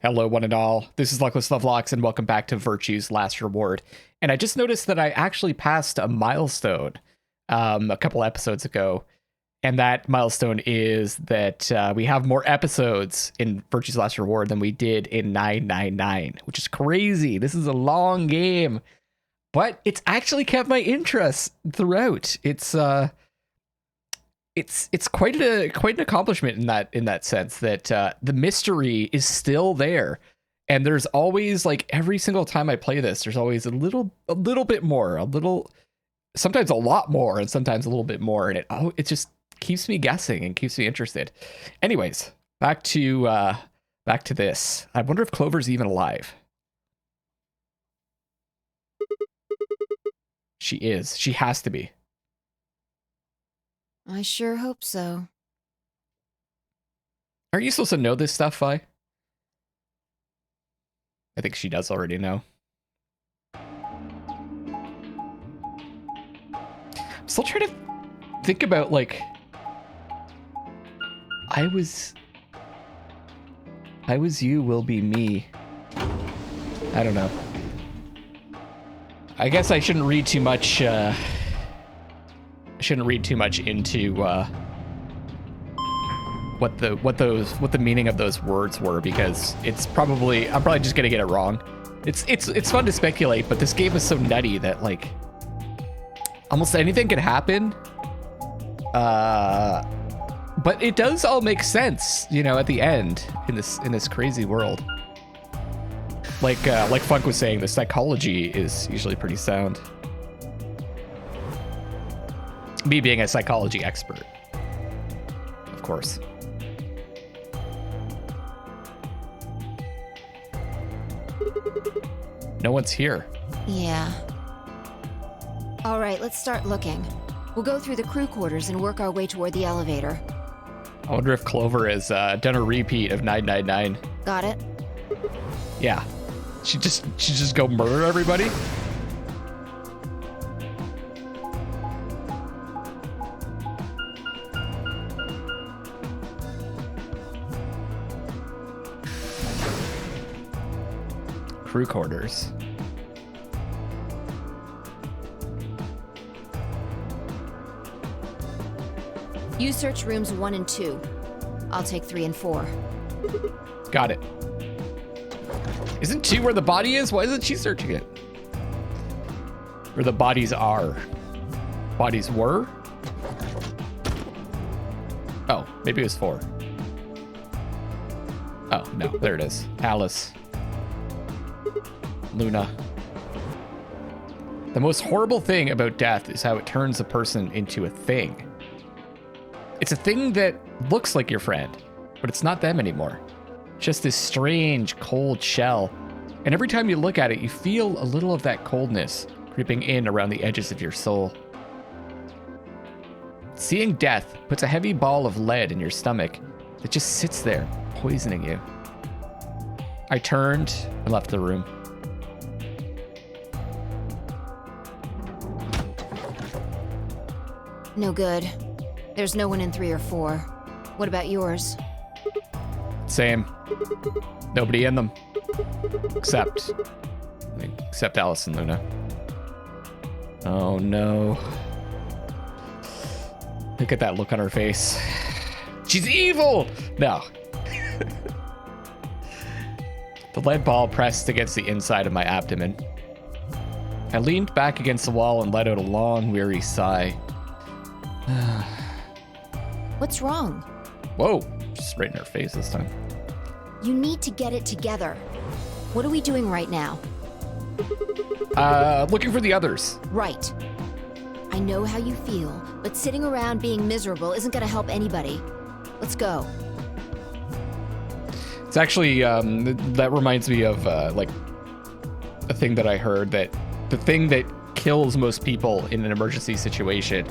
Hello, one and all. This is Luckless LoveLocks, and welcome back to Virtue's Last Reward. And I just noticed that I actually passed a milestone a couple episodes ago. And that milestone is that we have more episodes in Virtue's Last Reward than we did in 999, which is crazy. This is a long game, but it's actually kept my interest throughout. It's quite an accomplishment in that sense that the mystery is still there, and there's always, like, every single time I play this, there's always a little bit more, sometimes a lot more, and sometimes a little bit more, and it just keeps me guessing and keeps me interested. Anyways, back to this. I wonder if Clover's even alive. She is. She has to be. I sure hope so. Aren't you supposed to know this stuff, Vi? I think she does already know. I'm still trying to think about, like, I was you, will be me. I don't know. I guess I shouldn't read too much, into what the meaning of those words were, because I'm probably just gonna get it wrong. It's fun to speculate, but this game is so nutty that, like, almost anything can happen. But it does all make sense, you know, at the end in this crazy world. Like Funk was saying, the psychology is usually pretty sound. Me being a psychology expert, of course. No one's here. Yeah. All right, let's start looking. We'll go through the crew quarters and work our way toward the elevator. I wonder if Clover has done a repeat of 999. Got it? Yeah. She just go murder everybody? Crew quarters. You search rooms 1 and 2. I'll take 3 and 4. Got it. Isn't 2 where the body is? Why isn't she searching it? Where the bodies are. Bodies were? Oh, maybe it was 4. Oh, no, there it is. Alice. Luna. The most horrible thing about death is how it turns a person into a thing. It's a thing that looks like your friend, but it's not them anymore. Just this strange, cold shell. And every time you look at it, you feel a little of that coldness creeping in around the edges of your soul. Seeing death puts a heavy ball of lead in your stomach that just sits there, poisoning you. I turned and left the room. No good. There's no one in 3 or 4. What about yours? Same. Nobody in them. Except Alice and Luna. Oh no. Look at that look on her face. She's evil! No. The lead ball pressed against the inside of my abdomen. I leaned back against the wall and let out a long, weary sigh. What's wrong? Whoa, just right in her face this time. You need to get it together. What are we doing right now? Looking for the others. Right. I know how you feel, but sitting around being miserable isn't gonna help anybody. Let's go. It's actually, that reminds me of, like, a thing that I heard, that the thing that kills most people in an emergency situation,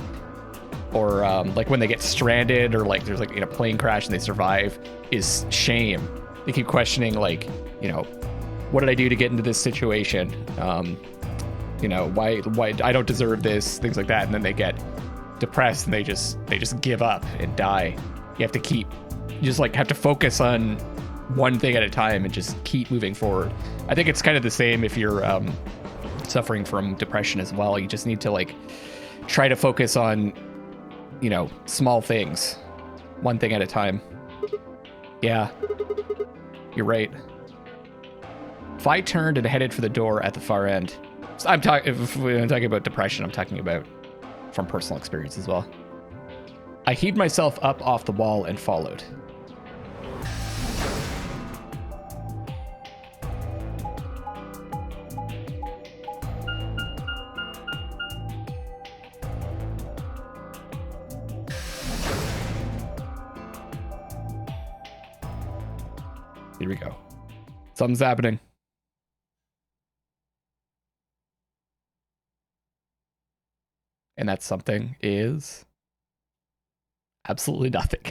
or like when they get stranded, or like there's like, you know, plane crash and they survive, is shame. They keep questioning, like, you know, what did I do to get into this situation? You know, why I don't deserve this, things like that. And then they get depressed and they just give up and die. You just like have to focus on one thing at a time and just keep moving forward. I think it's kind of the same if you're suffering from depression as well. You just need to like try to focus on, you know, small things, one thing at a time. Yeah, you're right. If I turned and headed for the door at the far end, so I'm talking about depression, I'm talking about from personal experience as well. I heaved myself up off the wall and followed. Here we go. Something's happening. And that something is absolutely nothing.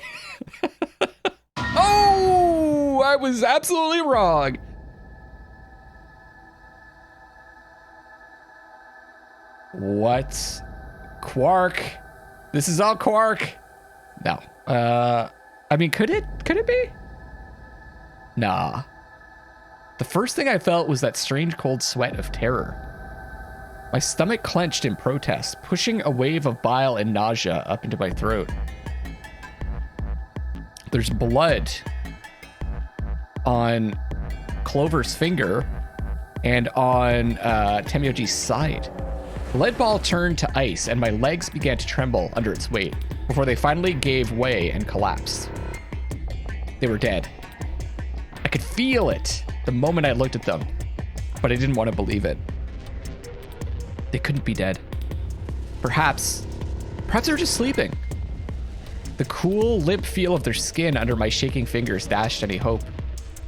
Oh, I was absolutely wrong. What? Quark? This is all Quark? No. I mean, could it be? Nah. The first thing I felt was that strange cold sweat of terror. My stomach clenched in protest, pushing a wave of bile and nausea up into my throat. There's blood on Clover's finger and on Temyoji's side. The lead ball turned to ice and my legs began to tremble under its weight before they finally gave way and collapsed. They were dead. I could feel it the moment I looked at them, but I didn't want to believe it. They couldn't be dead. Perhaps they were just sleeping. The cool, limp feel of their skin under my shaking fingers dashed any hope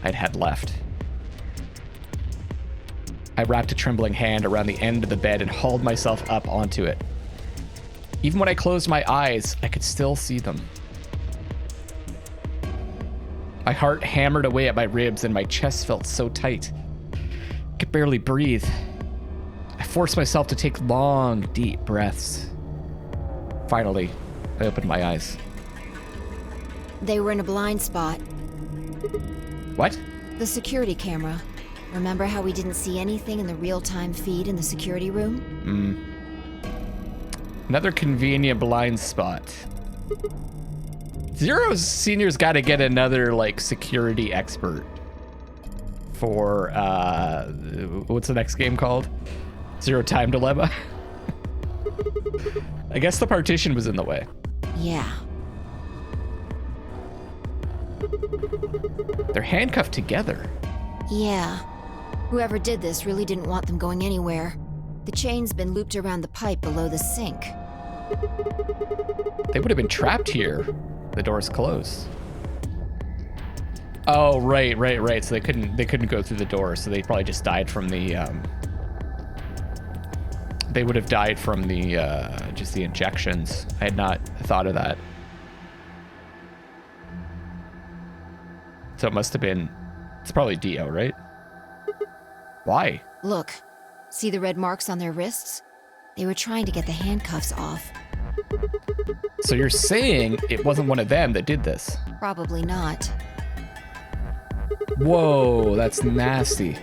I'd had left. I wrapped a trembling hand around the end of the bed and hauled myself up onto it. Even when I closed my eyes, I could still see them. My heart hammered away at my ribs and my chest felt so tight. I could barely breathe. I forced myself to take long, deep breaths. Finally, I opened my eyes. They were in a blind spot. What? The security camera. Remember how we didn't see anything in the real-time feed in the security room? Another convenient blind spot. Zero Senior's got to get another, like, security expert for, what's the next game called? Zero Time Dilemma? I guess the partition was in the way. Yeah. They're handcuffed together. Yeah. Whoever did this really didn't want them going anywhere. The chain's been looped around the pipe below the sink. They would have been trapped here. The door's closed. Oh, right. So they couldn't go through the door, so they probably just died from the, they would have died from the, just the injections. I had not thought of that. So it must have been, it's probably Dio, right? Why? Look, see the red marks on their wrists? They were trying to get the handcuffs off. So you're saying it wasn't one of them that did this? Probably not. Whoa, that's nasty.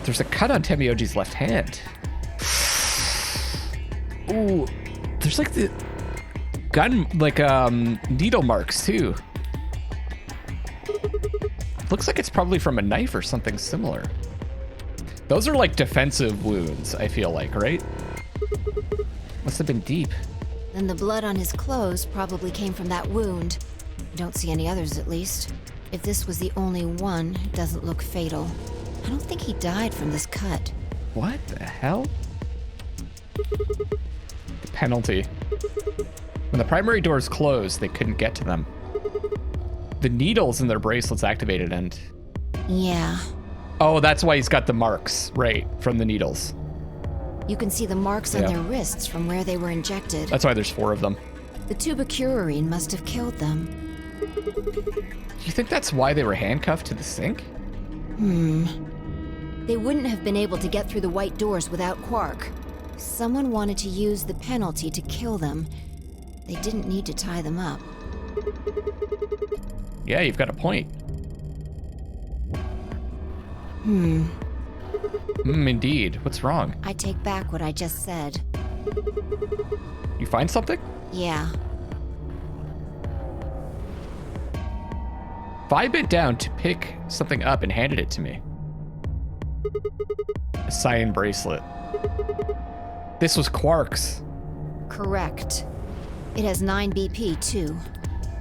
There's a cut on Temyoji's left hand. Ooh, there's like the gun, like needle marks too. Looks like it's probably from a knife or something similar. Those are like defensive wounds, I feel like, right? Must have been deep. Then the blood on his clothes probably came from that wound. I don't see any others, at least. If this was the only one, it doesn't look fatal. I don't think he died from this cut. What the hell? The penalty. When the primary doors closed, they couldn't get to them. The needles in their bracelets activated and... Yeah. Oh, that's why he's got the marks, right, from the needles. You can see the marks on their wrists from where they were injected. That's why there's 4 of them. The tubicurine must have killed them. Do you think that's why they were handcuffed to the sink? They wouldn't have been able to get through the white doors without Quark. Someone wanted to use the penalty to kill them. They didn't need to tie them up. Yeah, you've got a point. Indeed. What's wrong? I take back what I just said. You find something? Yeah. Vi bent down to pick something up and handed it to me. A cyan bracelet. This was Quark's. Correct. It has 9 BP, too.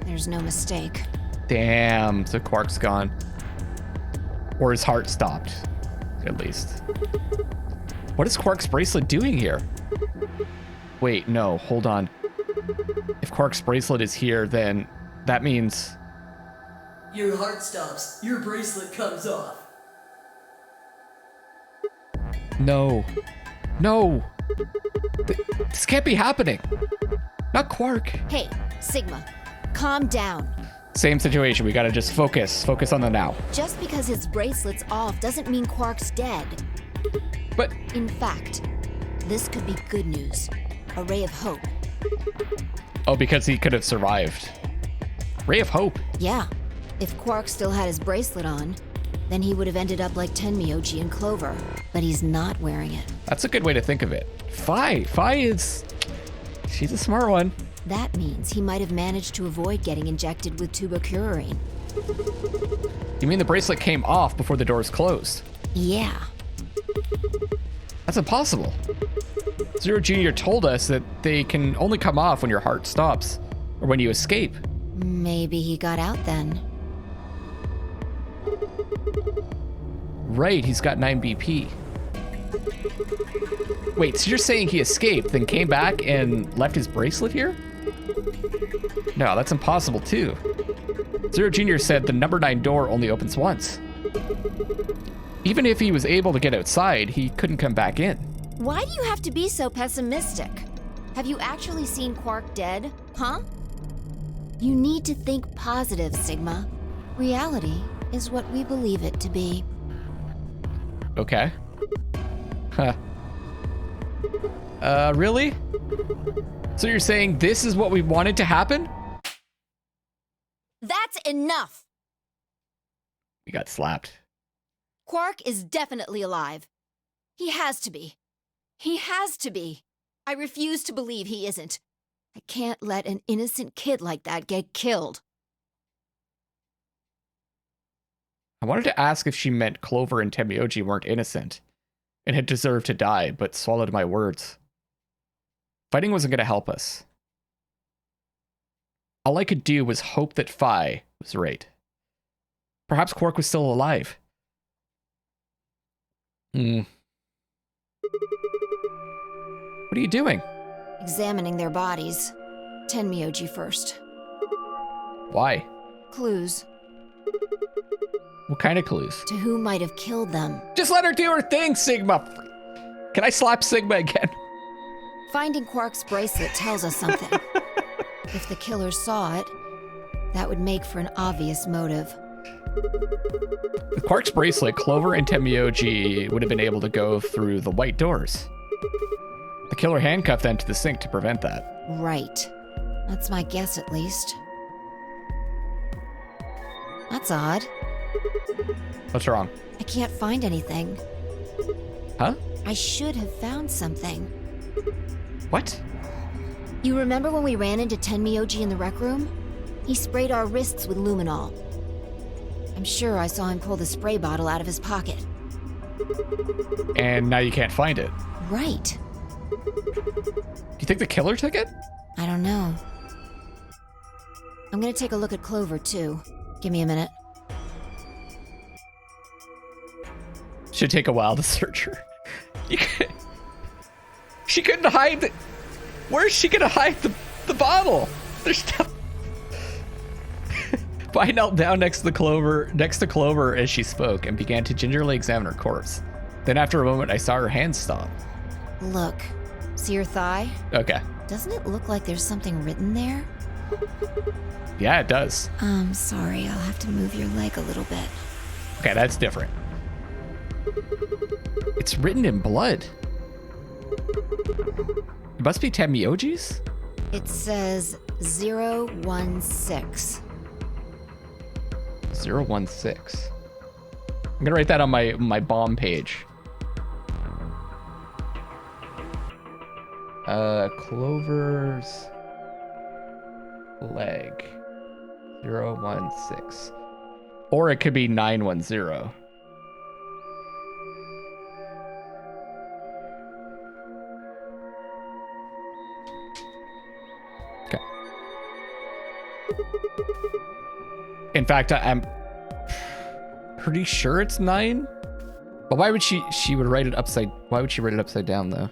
There's no mistake. Damn, so Quark's gone. Or his heart stopped, at least. What is Quark's bracelet doing here? Wait, no, hold on. If Quark's bracelet is here, then that means... Your heart stops. Your bracelet comes off. No. No! This can't be happening. Not Quark. Hey, Sigma, calm down. Same situation, we gotta just focus. Focus on the now. Just because his bracelet's off doesn't mean Quark's dead. But... In fact, this could be good news. A ray of hope. Oh, because he could have survived. Ray of hope. Yeah. If Quark still had his bracelet on, then he would have ended up like Tenmyoji and Clover. But he's not wearing it. That's a good way to think of it. Fi is... She's a smart one. That means he might have managed to avoid getting injected with tubocurarine. You mean the bracelet came off before the doors closed? Yeah. That's impossible. Zero Junior told us that they can only come off when your heart stops, or when you escape. Maybe he got out then. Right, he's got 9 BP. Wait, so you're saying he escaped, then came back and left his bracelet here? No, that's impossible too. Zero Junior said the number 9 door only opens once. Even if he was able to get outside, he couldn't come back in. Why do you have to be so pessimistic? Have you actually seen Quark dead, huh? You need to think positive, Sigma. Reality is what we believe it to be. Okay. Huh. Really? So you're saying this is what we wanted to happen? That's enough! We got slapped. Quark is definitely alive. He has to be. He has to be. I refuse to believe he isn't. I can't let an innocent kid like that get killed. I wanted to ask if she meant Clover and Tenmyoji weren't innocent and had deserved to die, but swallowed my words. Fighting wasn't going to help us. All I could do was hope that Fi was right. Perhaps Quark was still alive. What are you doing? Examining their bodies. Tenmyoji first. Why? Clues. What kind of clues? To who might have killed them. Just let her do her thing, Sigma! Can I slap Sigma again? Finding Quark's bracelet tells us something. If the killer saw it, that would make for an obvious motive. With Quark's bracelet, Clover and Tenmyoji would have been able to go through the white doors. The killer handcuffed them to the sink to prevent that. Right. That's my guess, at least. That's odd. What's wrong? I can't find anything. Huh? I should have found something. What? You remember when we ran into Tenmyoji in the rec room? He sprayed our wrists with Luminol. I'm sure I saw him pull the spray bottle out of his pocket. And now you can't find it. Right. Do you think the killer took it? I don't know. I'm gonna take a look at Clover, too. Give me a minute. Should take a while to search her. She couldn't hide the... Where's she gonna hide the bottle? There's no... I knelt down next to Clover as she spoke and began to gingerly examine her corpse. Then after a moment, I saw her hand stop. Look. See her thigh? Okay. Doesn't it look like there's something written there? Yeah, it does. Sorry, I'll have to move your leg a little bit. Okay, that's different. It's written in blood. It must be Tenmyoji's? It says 016. 016. I'm gonna write that on my bomb page. Clover's leg 016, or it could be 910. Okay. In fact, I'm pretty sure it's 9. But why would she would write it upside? Why would she write it upside down though?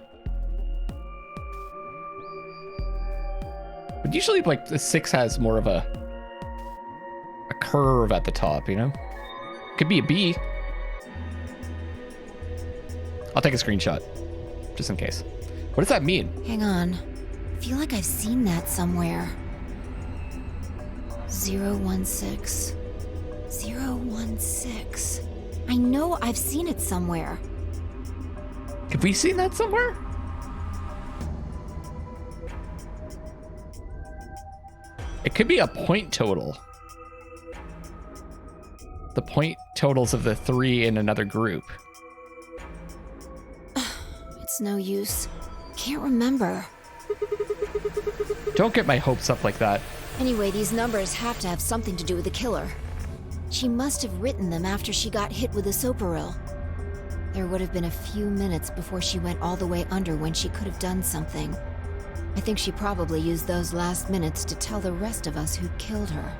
But usually, like, the 6 has more of a curve at the top, you know? Could be a B. I'll take a screenshot, just in case. What does that mean? Hang on. I feel like I've seen that somewhere. 016. 016. I know I've seen it somewhere. Have we seen that somewhere? It could be a point total. The point totals of the 3 in another group. It's no use. Can't remember. Don't get my hopes up like that. Anyway, these numbers have to have something to do with the killer. She must have written them after she got hit with a soparil. There would have been a few minutes before she went all the way under when she could have done something. I think she probably used those last minutes to tell the rest of us who killed her.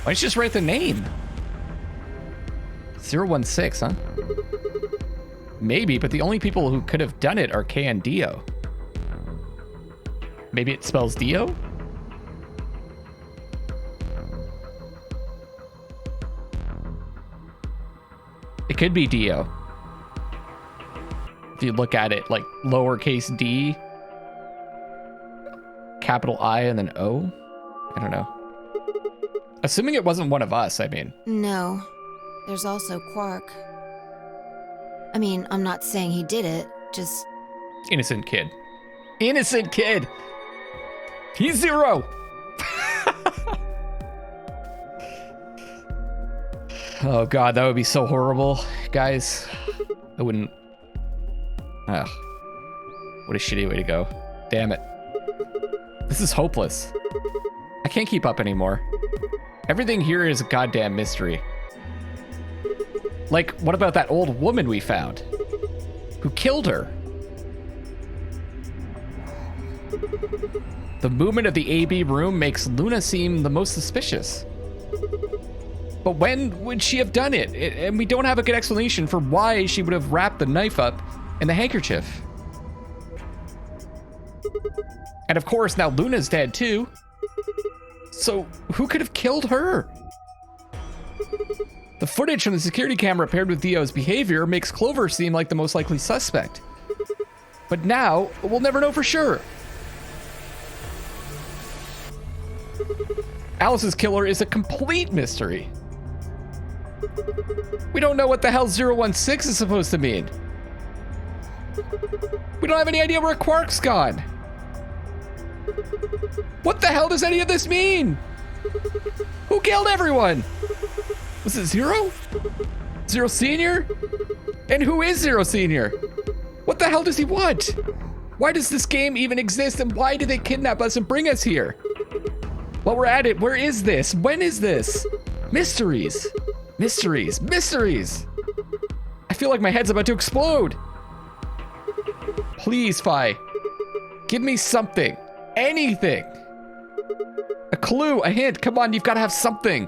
Why don't you just write the name? 016, huh? Maybe, but the only people who could have done it are K and Dio. Maybe it spells Dio? It could be Dio. If you look at it like lowercase d, capital I, and then O. I don't know. Assuming it wasn't one of us, I mean. No. There's also Quark. I mean, I'm not saying he did it, just... Innocent kid. Innocent kid! He's 0! Oh god, that would be so horrible. Guys, I wouldn't... Ugh. What a shitty way to go. Damn it. This is hopeless. I can't keep up anymore. Everything here is a goddamn mystery. Like, what about that old woman we found? Who killed her? The movement of the AB room makes Luna seem the most suspicious. But when would she have done it? And we don't have a good explanation for why she would have wrapped the knife up in the handkerchief. And of course, now Luna's dead too. So who could have killed her? The footage from the security camera paired with Dio's behavior makes Clover seem like the most likely suspect. But now, we'll never know for sure. Alice's killer is a complete mystery. We don't know what the hell 016 is supposed to mean. We don't have any idea where Quark's gone. What the hell does any of this mean? Who killed everyone? Was it 0? 0 Senior? And who is 0 Senior? What the hell does he want? Why does this game even exist, and why did they kidnap us and bring us here? While we're at it, where is this? When is this? Mysteries. Mysteries. Mysteries. I feel like my head's about to explode. Please, Fi. Give me something. Anything. A clue, a hint. Come on, you've got to have something.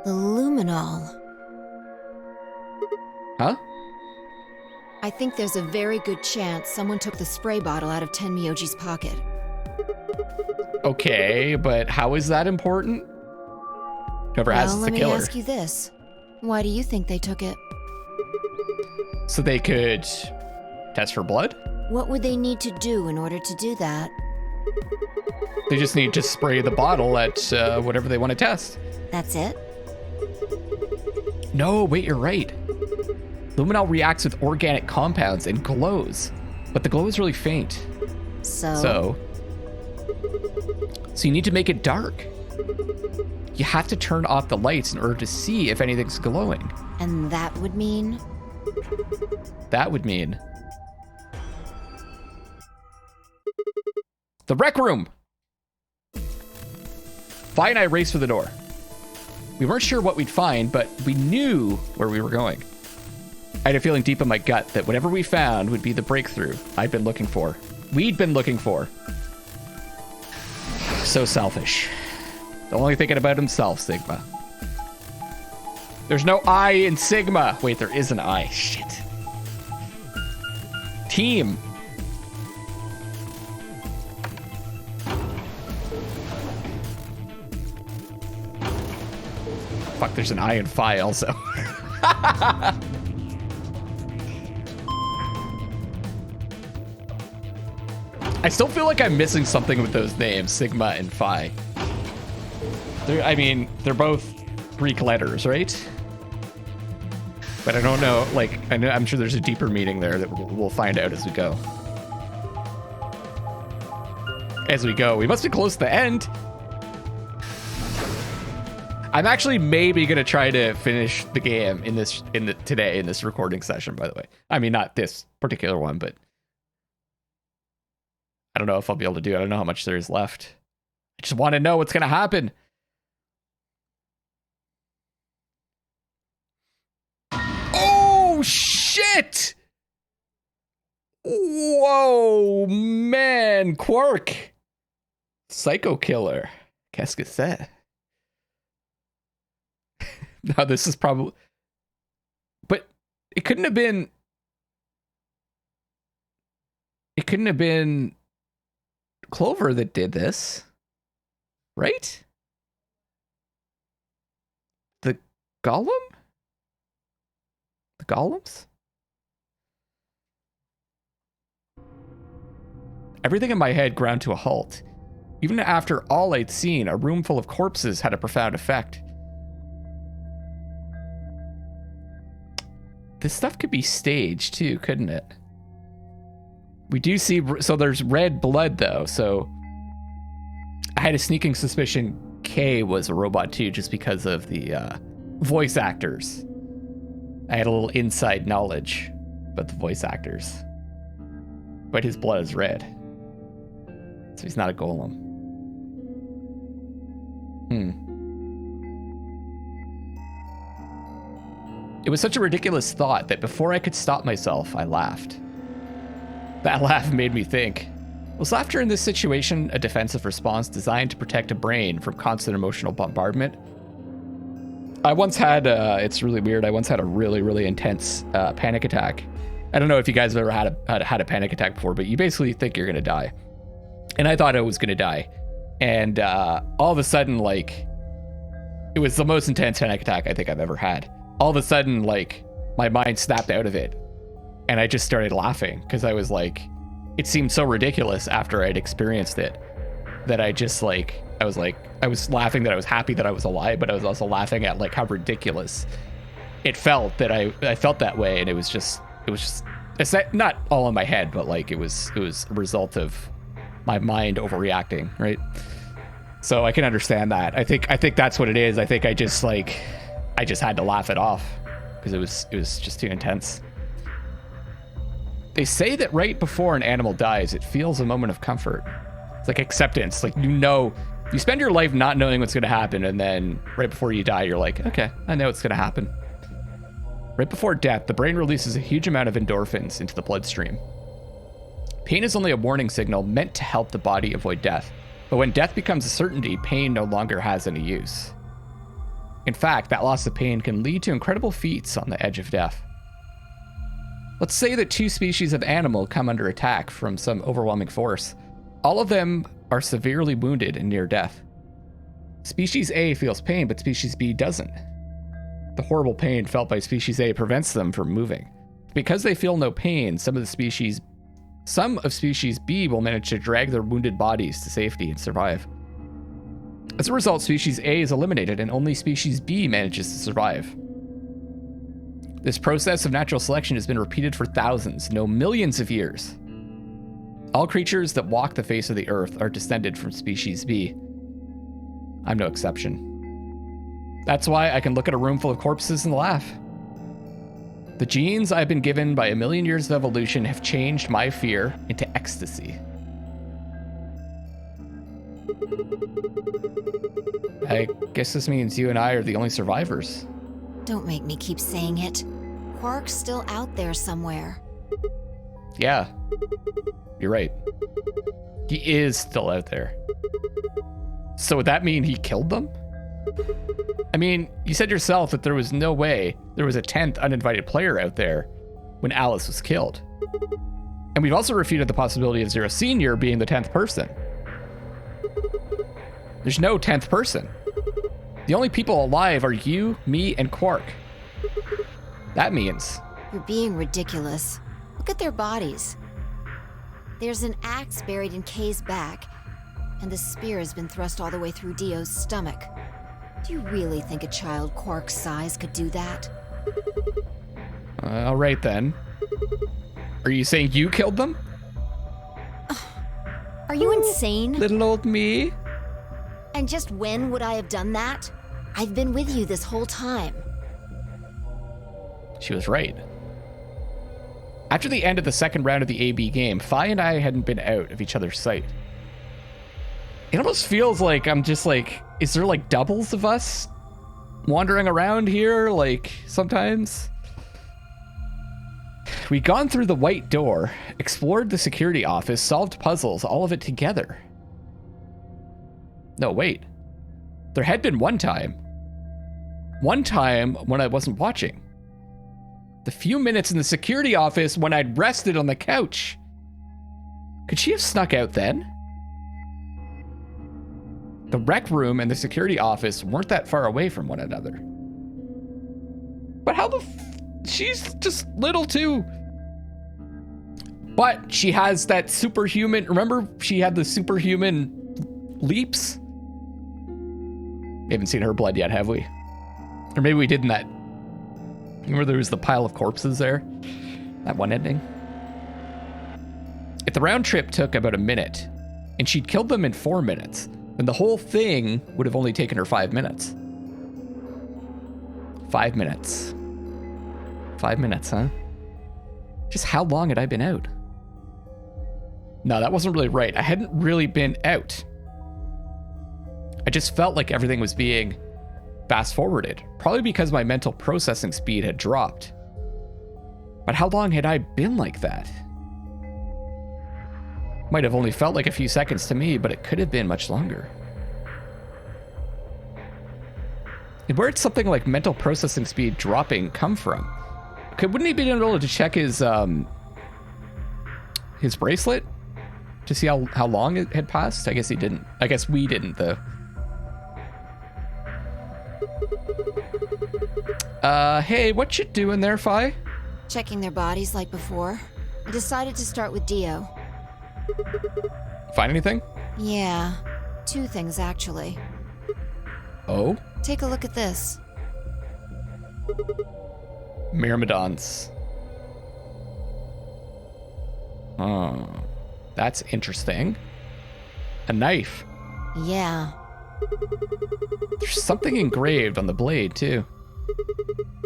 The Luminol. Huh? I think there's a very good chance someone took the spray bottle out of Tenmyoji's pocket. Okay, but how is that important? Whoever has is the killer. Let me ask you this. Why do you think they took it? So they could test for blood? What would they need to do in order to do that? They just need to spray the bottle at whatever they want to test. That's it? No, wait, you're right. Luminol reacts with organic compounds and glows, but the glow is really faint. So? So, So you need to make it dark. You have to turn off the lights in order to see if anything's glowing. And that would mean? That would mean the rec room. Vi and I raced for the door. We weren't sure what we'd find, but we knew where we were going. I had a feeling deep in my gut that whatever we found would be the breakthrough I'd been looking for. We'd been looking for. So selfish. Only thinking about himself, Sigma. There's no I in Sigma. Wait, there is an I. Shit. Team. Fuck, there's an I in Phi also. I still feel like I'm missing something with those names, Sigma and Phi. I mean, they're both Greek letters, right? But I don't know, like, I'm sure there's a deeper meaning there that we'll find out as we go. As we go. We must be close to the end. I'm actually maybe gonna try to finish the game today in this recording session, by the way. I mean, not this particular one, but I don't know if I'll be able to do it. I don't know how much there is left. I just want to know what's gonna happen. Oh shit! Whoa, man, Quark, psycho killer. Qu'est-ce que c'est? No, this is probably, but it couldn't have been. It couldn't have been Clover that did this, right? The golem? The golems? Everything in my head ground to a halt. Even after all I'd seen, a room full of corpses had a profound effect. This stuff could be staged too, couldn't it? We do see, so there's red blood though, so I had a sneaking suspicion K was a robot too, just because of the voice actors. I had a little inside knowledge about the voice actors. But his blood is red. So he's not a golem. It was such a ridiculous thought that before I could stop myself, I laughed. That laugh made me think. Was laughter in this situation a defensive response designed to protect a brain from constant emotional bombardment? I once had, it's really weird, I once had a really, really intense panic attack. I don't know if you guys have ever had a panic attack before, but you basically think you're gonna die. And I thought I was gonna die. And all of a sudden, like, it was the most intense panic attack I think I've ever had. All of a sudden, like, my mind snapped out of it. And I just started laughing because I was like, it seemed so ridiculous after I'd experienced it that I just like, I was laughing that I was happy that I was alive, but I was also laughing at like how ridiculous it felt that I felt that way. And it was just, it's not all in my head, but like it was a result of my mind overreacting, right? So I can understand that. I think that's what it is. I think I just had to laugh it off because it was just too intense. They say that right before an animal dies, it feels a moment of comfort. It's like acceptance. Like, you spend your life not knowing what's going to happen, and then right before you die, you're like, okay, I know what's going to happen. Right before death, the brain releases a huge amount of endorphins into the bloodstream. Pain is only a warning signal meant to help the body avoid death. But when death becomes a certainty, pain no longer has any use. In fact, that loss of pain can lead to incredible feats on the edge of death. Let's say that two species of animal come under attack from some overwhelming force. All of them are severely wounded and near death. Species A feels pain, but species B doesn't. The horrible pain felt by species A prevents them from moving. Because they feel no pain, some of species B will manage to drag their wounded bodies to safety and survive. As a result, species A is eliminated and only species B manages to survive. This process of natural selection has been repeated for thousands, no millions of years. All creatures that walk the face of the earth are descended from species B. I'm no exception. That's why I can look at a room full of corpses and laugh. The genes I've been given by a million years of evolution have changed my fear into ecstasy. I guess this means you and I are the only survivors. Don't make me keep saying it. Quark's still out there somewhere. Yeah, you're right. He is still out there. So would that mean he killed them? I mean, you said yourself that there was no way there was a 10th uninvited player out there when Alice was killed. And we've also refuted the possibility of Zero Senior being the 10th person. There's no 10th person. The only people alive are you, me, and Quark. That means... You're being ridiculous. Look at their bodies. There's an axe buried in Kay's back, and the spear has been thrust all the way through Dio's stomach. Do you really think a child Quark's size could do that? All right, then. Are you saying you killed them? Are you insane? Little old me? And just when would I have done that? I've been with you this whole time. She was right. After the end of the second round of the AB game, Fi and I hadn't been out of each other's sight. It almost feels like I'm just like, is there like doubles of us wandering around here? Like sometimes? We'd gone through the white door, explored the security office, solved puzzles, all of it together. No, wait. There had been one time. One time when I wasn't watching. The few minutes in the security office when I'd rested on the couch. Could she have snuck out then? The rec room and the security office weren't that far away from one another. But how the she's just little too. But she has that superhuman, remember she had the superhuman leaps? We haven't seen her blood yet, have we? Or maybe we did in that. Remember there was the pile of corpses there? That one ending? If the round trip took about a minute, and she'd killed them in 4 minutes, then the whole thing would have only taken her 5 minutes. 5 minutes. 5 minutes, huh? Just how long had I been out? No, that wasn't really right. I hadn't really been out. I just felt like everything was being fast forwarded, probably because my mental processing speed had dropped. But how long had I been like that? Might have only felt like a few seconds to me, but it could have been much longer. And where did something like mental processing speed dropping come from? Wouldn't he be able to check his bracelet to see how long it had passed? I guess he didn't. I guess we didn't, though. Hey, what you doing there, Fi? Checking their bodies like before. I decided to start with Dio. Find anything? Yeah, 2 things actually. Oh? Take a look at this. Myrmidons. Oh, that's interesting. A knife. Yeah. There's something engraved on the blade, too.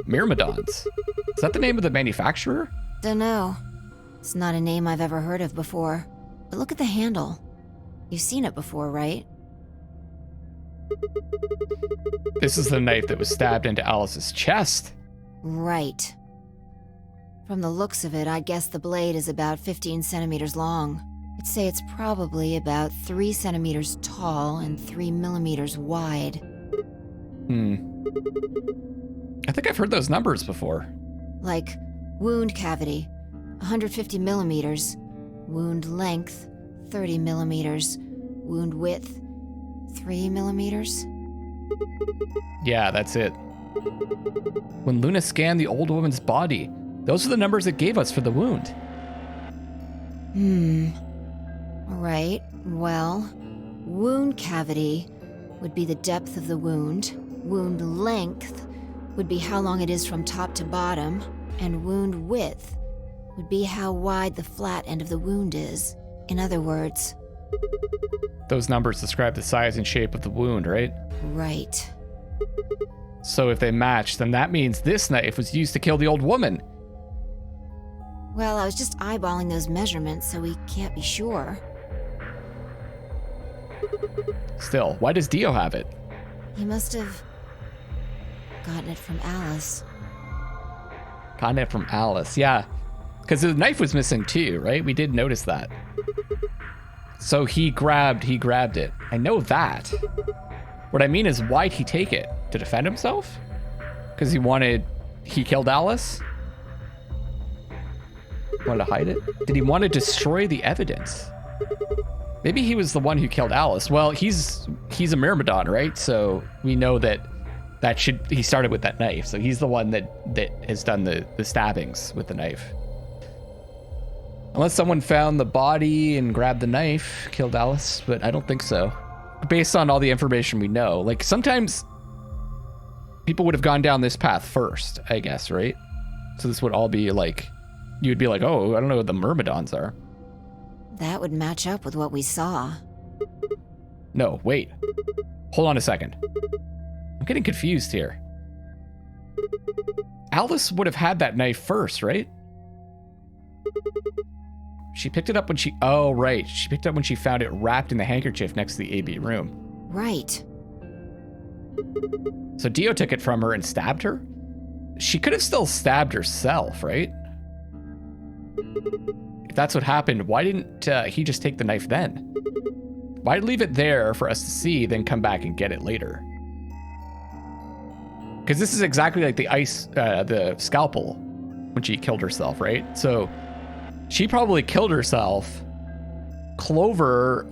Myrmidons. Is that the name of the manufacturer? Dunno. It's not a name I've ever heard of before. But look at the handle. You've seen it before, right? This is the knife that was stabbed into Alice's chest. Right. From the looks of it, I'd guess the blade is about 15 centimeters long. I'd say it's probably about 3 centimeters tall and 3 millimeters wide. I think I've heard those numbers before. Like, wound cavity, 150 millimeters. Wound length, 30 millimeters. Wound width, 3 millimeters. Yeah, that's it. When Luna scanned the old woman's body, those are the numbers it gave us for the wound. Alright, well, wound cavity would be the depth of the wound. Wound length would be how long it is from top to bottom. And wound width would be how wide the flat end of the wound is. In other words, Those numbers describe the size and shape of the wound, right? right. So if they match, then that means this knife was used to kill the old woman. Well, I was just eyeballing those measurements, so we can't be sure. Still, why does Dio have it? He must have gotten it from Alice. Gotten it from Alice, yeah. Because the knife was missing too, right? We did notice that. So he grabbed it. I know that. What I mean is, why'd he take it? To defend himself? Because he killed Alice? Wanted to hide it? Did he want to destroy the evidence? Maybe he was the one who killed Alice. Well, he's a Myrmidon, right? So we know he started with that knife. So he's the one that has done the stabbings with the knife. Unless someone found the body and grabbed the knife, killed Alice, but I don't think so. Based on all the information we know. Like, sometimes people would have gone down this path first, I guess, right? So this would all be like, you would be like, oh, I don't know what the Myrmidons are. That would match up with what we saw. No, wait. Hold on a second. I'm getting confused here. Alice would have had that knife first, right? She picked it up when oh, right. She picked it up when she found it wrapped in the handkerchief next to the AB room. Right. So Dio took it from her and stabbed her? She could have still stabbed herself, right? If that's what happened, why didn't he just take the knife then? Why leave it there for us to see, then come back and get it later? Because this is exactly like the scalpel when she killed herself, right? So she probably killed herself. Clover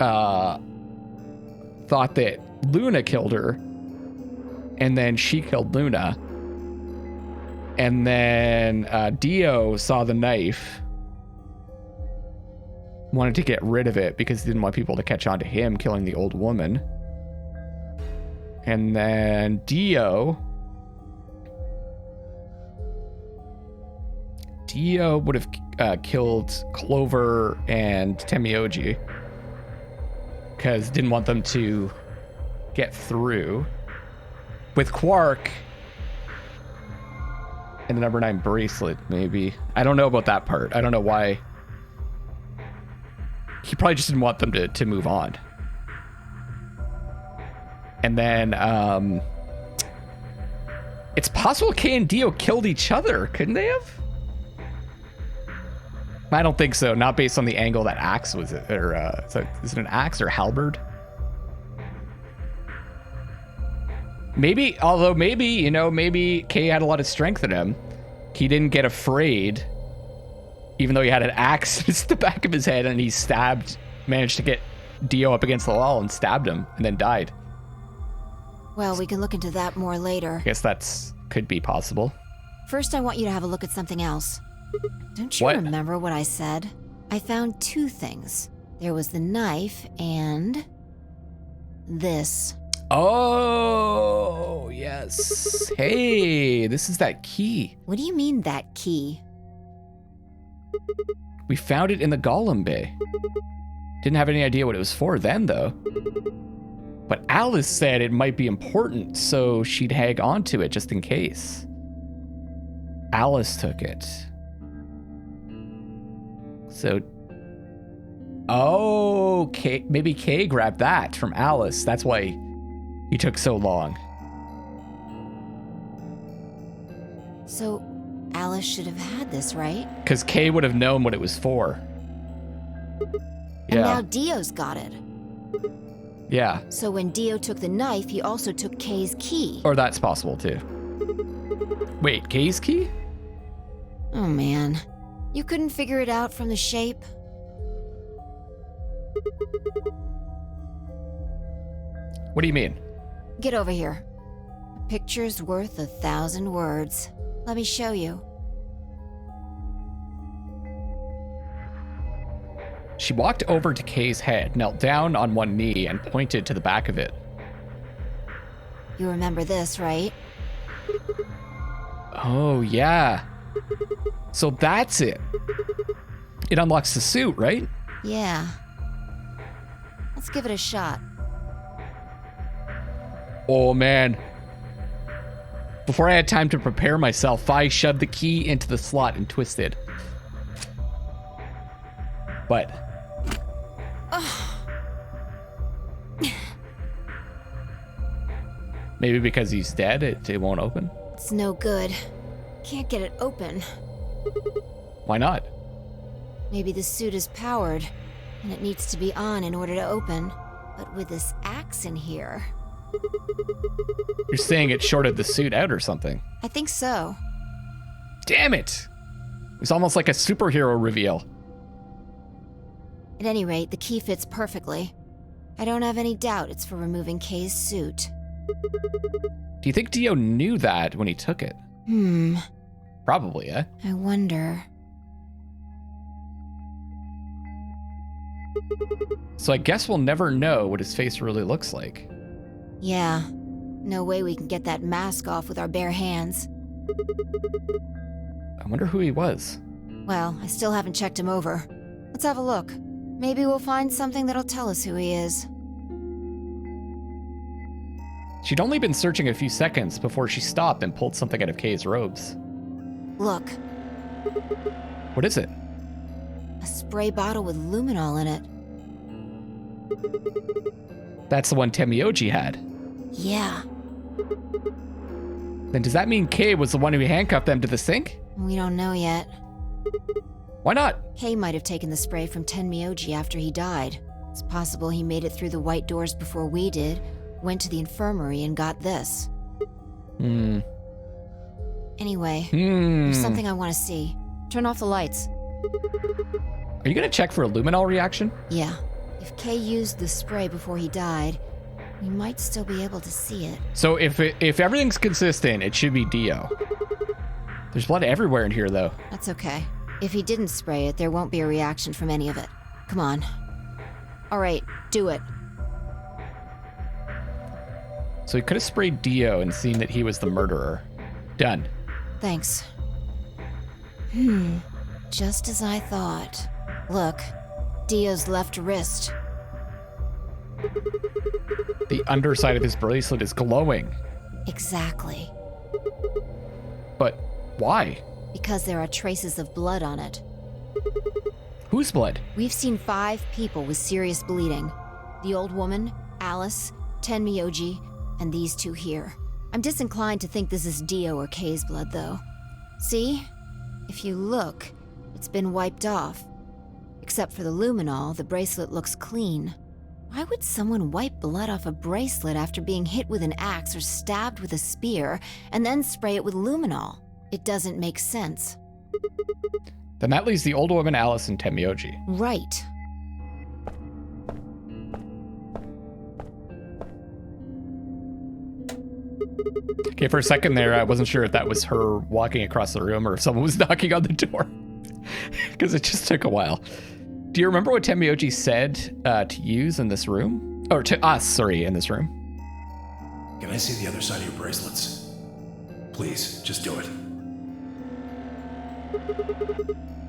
thought that Luna killed her, and then she killed Luna. And then Dio saw the knife, wanted to get rid of it because he didn't want people to catch on to him killing the old woman. And then Dio would have killed Clover and Temioji because didn't want them to get through. With Quark and the number 9 bracelet, maybe. I don't know about that part. I don't know why. He probably just didn't want them to move on. And then it's possible Kay and Dio killed each other. Couldn't they have? I don't think so. Not based on the angle that axe was, or is it an axe or halberd? Maybe, although maybe, maybe Kay had a lot of strength in him. He didn't get afraid, even though he had an axe in the back of his head, and he managed to get Dio up against the wall and stabbed him, and then died. Well, we can look into that more later. I guess could be possible. First, I want you to have a look at something else. Don't you remember what I said? I found 2 things. There was the knife and this. Oh, yes. Hey, this is that key. What do you mean, that key? We found it in the Golem Bay. Didn't have any idea what it was for then, though. But Alice said it might be important, so she'd hang on to it just in case. Alice took it. So, maybe Kay grabbed that from Alice. That's why he took so long. So, Alice should have had this, right? Because Kay would have known what it was for. And now Dio's got it. Yeah. So when Dio took the knife, he also took Kay's key. Or that's possible, too. Wait, Kay's key? Oh, man. You couldn't figure it out from the shape? What do you mean? Get over here. A picture's worth 1,000 words. Let me show you. She walked over to Kay's head, knelt down on one knee, and pointed to the back of it. You remember this, right? Oh, yeah. So that's it. It unlocks the suit, right? Yeah. Let's give it a shot. Oh, man. Before I had time to prepare myself, I shoved the key into the slot and twisted. But... maybe because he's dead, it won't open? It's no good. Can't get it open. Why not? Maybe the suit is powered, and it needs to be on in order to open. But with this axe in here... You're saying it shorted the suit out or something? I think so. Damn it! It's almost like a superhero reveal. At any rate, the key fits perfectly. I don't have any doubt it's for removing Kay's suit. Do you think Dio knew that when he took it? Probably, eh? I wonder. So I guess we'll never know what his face really looks like. Yeah. No way we can get that mask off with our bare hands. I wonder who he was. Well, I still haven't checked him over. Let's have a look. Maybe we'll find something that'll tell us who he is. She'd only been searching a few seconds before she stopped and pulled something out of Kay's robes. Look. What is it? A spray bottle with luminol in it. That's the one Temioji had. Yeah. Then does that mean Kay was the one who handcuffed them to the sink? We don't know yet. Why not? Kay might have taken the spray from Tenmyoji after he died. It's possible he made it through the white doors before we did, went to the infirmary and got this. Anyway, there's something I want to see. Turn off the lights. Are you gonna check for a luminol reaction? Yeah. If Kay used the spray before he died, we might still be able to see it. So if everything's consistent, it should be Dio. There's blood everywhere in here, though. That's okay. If he didn't spray it, there won't be a reaction from any of it. Come on. All right, do it. So he could have sprayed Dio and seen that he was the murderer. Done. Thanks. Just as I thought. Look, Dio's left wrist. The underside of his bracelet is glowing. Exactly. But why? Because there are traces of blood on it. Whose blood? We've seen 5 people with serious bleeding. The old woman, Alice, Tenmyoji, and these 2 here. I'm disinclined to think this is Dio or Kay's blood, though. See? If you look, it's been wiped off. Except for the luminol, the bracelet looks clean. Why would someone wipe blood off a bracelet after being hit with an axe or stabbed with a spear, and then spray it with luminol? It doesn't make sense. Then that leaves the old woman, Alice, and Temioji. Right. Okay, for a second there, I wasn't sure if that was her walking across the room or if someone was knocking on the door. Because it just took a while. Do you remember what Temioji said to use in this room? Or to us, sorry, in this room? Can I see the other side of your bracelets? Please, just do it.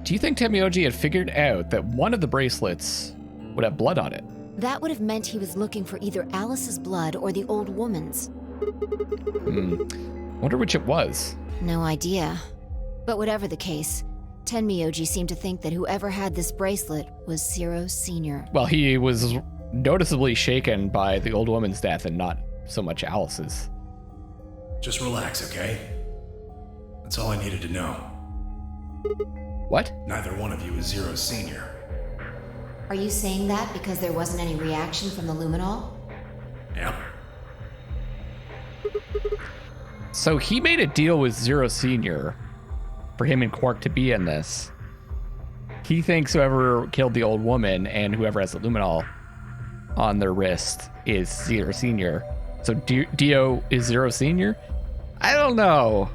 Do you think Temioji had figured out that one of the bracelets would have blood on it? That would have meant he was looking for either Alice's blood or the old woman's. Wonder which it was. No idea. But whatever the case, Tenmyoji seemed to think that whoever had this bracelet was Zero Sr. Well, he was noticeably shaken by the old woman's death and not so much Alice's. Just relax, okay? That's all I needed to know. What? Neither one of you is Zero Sr. Are you saying that because there wasn't any reaction from the luminol? Yep. So he made a deal with Zero Sr. for him and Quark to be in this. He thinks whoever killed the old woman and whoever has the luminol on their wrist is Zero Sr. So Dio is Zero Sr.? I don't know.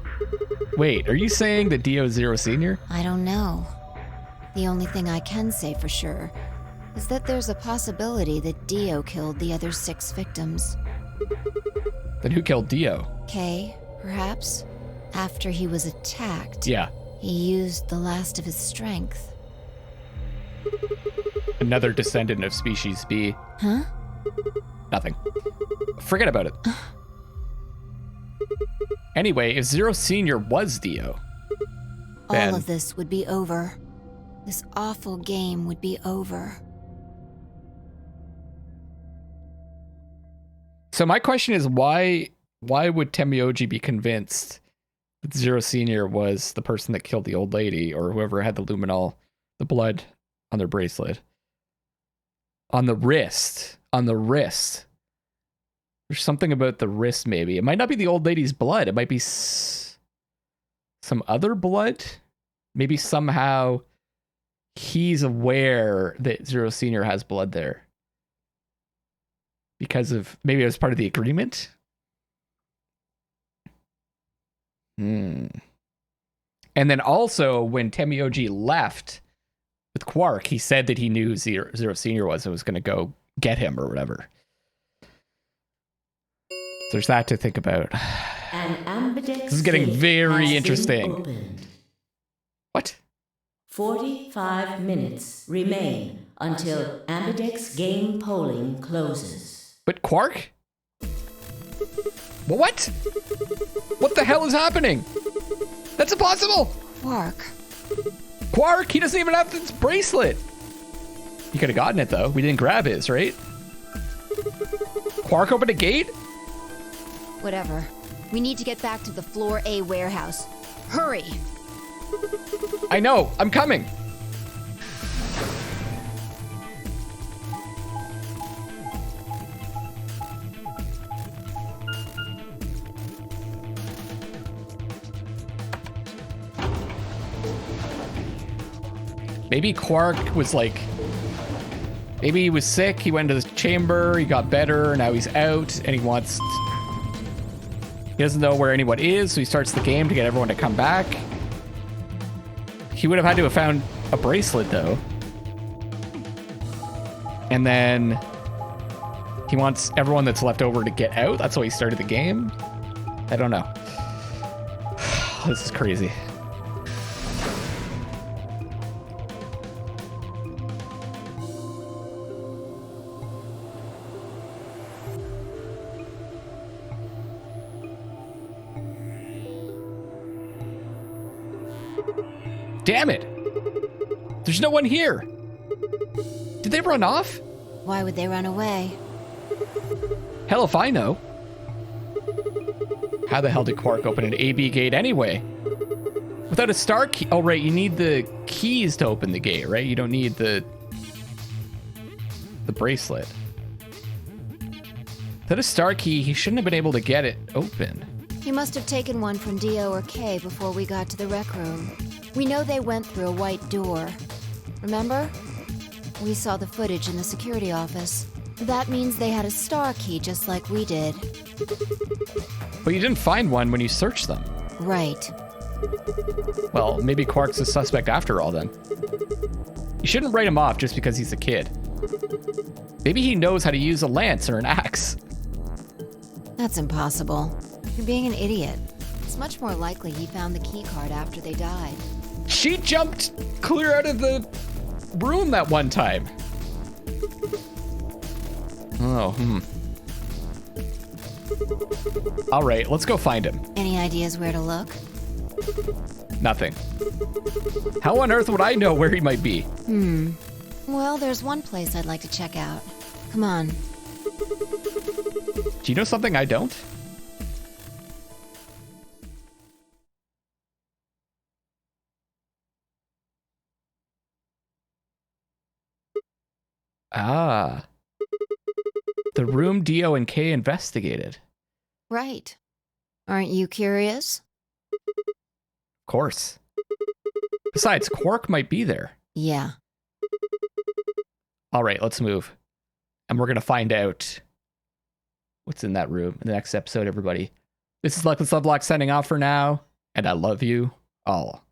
Wait, are you saying that Dio is Zero Sr.? I don't know. The only thing I can say for sure is that there's a possibility that Dio killed the other 6 victims. Then who killed Dio? Kay, perhaps? After he was attacked, Yeah. he used the last of his strength. Another descendant of species B. Huh? Nothing. Forget about it. Anyway, if Zero Senior was Dio, then all of this would be over. This awful game would be over. So my question is, why would Temioji be convinced that Zero Senior was the person that killed the old lady, or whoever had the luminol, the blood on their bracelet? On the wrist. There's something about the wrist, maybe. It might not be the old lady's blood. It might be some other blood. Maybe somehow he's aware that Zero Senior has blood there. Because of, maybe it was part of the agreement? And then also, when Temioji left with Quark, he said that he knew Zero Senior was and was going to go get him or whatever. There's that to think about. This is getting very interesting. What? 45 minutes remain until Ambidex game polling closes. But Quark? What? What the hell is happening? That's impossible! Quark, he doesn't even have this bracelet. He could have gotten it, though. We didn't grab his, right? Quark opened a gate? Whatever. We need to get back to the Floor A warehouse. Hurry! I know. I'm coming. Maybe Quark was like, maybe he was sick, he went to the chamber, he got better, now he's out, and he doesn't know where anyone is, so he starts the game to get everyone to come back. He would have had to have found a bracelet, though. And then he wants everyone that's left over to get out. That's why he started the game. I don't know. This is crazy. Damn it! There's no one here! Did they run off? Why would they run away? Hell if I know. How the hell did Quark open an AB gate anyway? Without a star key? Oh, right, you need the keys to open the gate, right? You don't need the bracelet. Without a star key, he shouldn't have been able to get it open. He must have taken one from Dio or Kay before we got to the rec room. We know they went through a white door. Remember? We saw the footage in the security office. That means they had a star key just like we did. But you didn't find one when you searched them. Right. Well, maybe Quark's a suspect after all then. You shouldn't write him off just because he's a kid. Maybe he knows how to use a lance or an axe. That's impossible. You're being an idiot. It's much more likely he found the key card after they died. She jumped clear out of the room that one time. Oh, All right, let's go find him. Any ideas where to look? Nothing. How on earth would I know where he might be? Well, there's one place I'd like to check out. Come on. Do you know something I don't? Ah. The room Dio and Kay investigated. Right. Aren't you curious? Of course. Besides, Quark might be there. Yeah. All right, let's move. And we're going to find out what's in that room in the next episode, everybody. This is Luckless Lovelocks signing off for now, and I love you all.